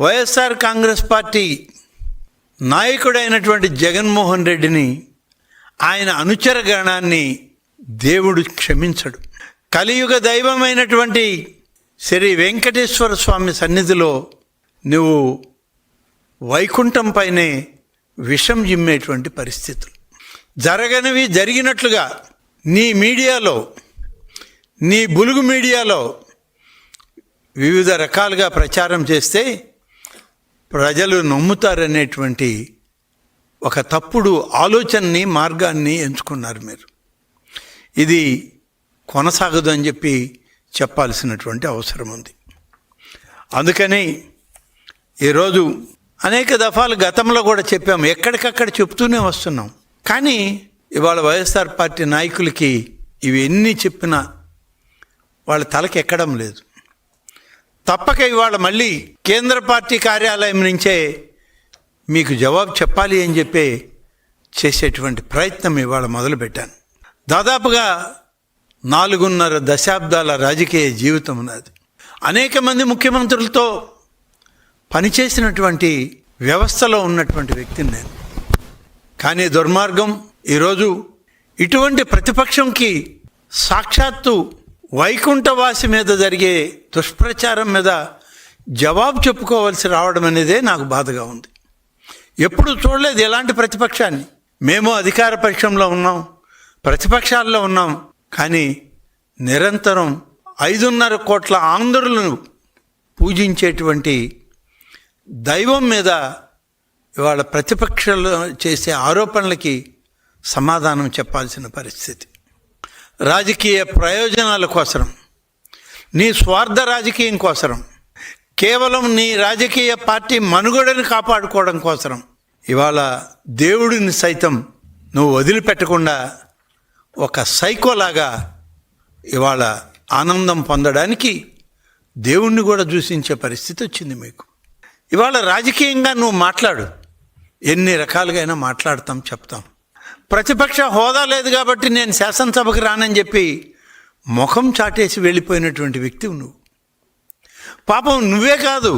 YSR Congress party నాయకుడైనటువంటి Jaganmohan రెడ్డిని, ఆయన అనుచర గణాన్ని దేవుడు క్షమించడు. కలియుగ దైవమైనటువంటి శ్రీ వెంకటేశ్వర స్వామి సన్నిధిలో నువ్వు వైకుంఠం పైనే విషం జిమ్మేటువంటి పరిస్థితులు. జరగనివి జరిగినట్లుగా నీ మీడియాలో, నీ బులుగు మీడియాలో వివిధ రకాలుగా ప్రచారం చేస్తే ప్రజలు నమ్ముతారనేటువంటి ఒక తప్పుడు ఆలోచనని, మార్గాన్ని ఎంచుకున్నారు మీరు. ఇది కొనసాగదు అని చెప్పి చెప్పాల్సినటువంటి అవసరం ఉంది. అందుకని ఈరోజు అనేక దఫాలు గతంలో కూడా చెప్పాము, ఎక్కడికక్కడ చెప్తూనే వస్తున్నాం. కానీ ఇవాళ వైఎస్ఆర్ పార్టీ నాయకులకి ఇవి ఎన్ని చెప్పినా వాళ్ళ తలకి ఎక్కడం లేదు. తప్పక ఇవాళ మళ్ళీ కేంద్ర పార్టీ కార్యాలయం నుంచే మీకు జవాబు చెప్పాలి అని చెప్పి చేసేటువంటి ప్రయత్నం ఇవాళ మొదలుపెట్టాను. దాదాపుగా 4.5 దశాబ్దాల రాజకీయ జీవితం ఉన్నది. అనేక మంది ముఖ్యమంత్రులతో పనిచేసినటువంటి వ్యవస్థలో ఉన్నటువంటి వ్యక్తిని నేను. కానీ దుర్మార్గం ఈరోజు ఇటువంటి ప్రతిపక్షంకి సాక్షాత్తు వైకుంఠవాసి మీద జరిగే దుష్ప్రచారం మీద జవాబు చెప్పుకోవాల్సి రావడం అనేదే నాకు బాధగా ఉంది. ఎప్పుడు చూడలేదు ఎలాంటి ప్రతిపక్షాన్ని. మేము అధికార పక్షంలో ఉన్నాం, ప్రతిపక్షాల్లో ఉన్నాం. కానీ నిరంతరం 5.5 కోట్ల ఆంధ్రులను పూజించేటువంటి దైవం మీద ఇవాళ ప్రతిపక్షాలు చేసే ఆరోపణలకి సమాధానం చెప్పాల్సిన పరిస్థితి. రాజకీయ ప్రయోజనాల కోసం, నీ స్వార్థ రాజకీయం కోసం, కేవలం నీ రాజకీయ పార్టీ మనుగడని కాపాడుకోవడం కోసం ఇవాళ దేవుడిని సైతం నువ్వు వదిలిపెట్టకుండా ఒక సైకోలాగా ఇవాళ ఆనందం పొందడానికి దేవుణ్ణి కూడా దూషించే పరిస్థితి వచ్చింది మీకు. ఇవాళ రాజకీయంగా నువ్వు మాట్లాడు, ఎన్ని రకాలుగా మాట్లాడతాం, చెప్తాం. ప్రతిపక్ష హోదా లేదు కాబట్టి నేను శాసనసభకు రానని చెప్పి ముఖం చాటేసి వెళ్ళిపోయినటువంటి వ్యక్తివి నువ్వు. పాపం నువ్వే కాదు,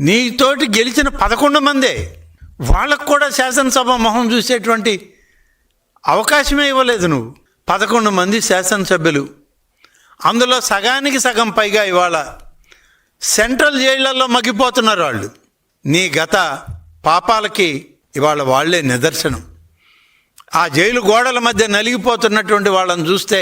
నీతోటి గెలిచిన 11 మందే, వాళ్ళకు కూడా శాసనసభ మొహం చూసేటువంటి అవకాశమే ఇవ్వలేదు నువ్వు. 11 మంది శాసనసభ్యులు, అందులో సగానికి సగం పైగా ఇవాళ సెంట్రల్ జైళ్లలో మగ్గిపోతున్నారు వాళ్ళు. నీ గత పాపాలకి ఇవాళ వాళ్లే నిదర్శనం. ఆ జైలు గోడల మధ్య నలిగిపోతున్నటువంటి వాళ్ళని చూస్తే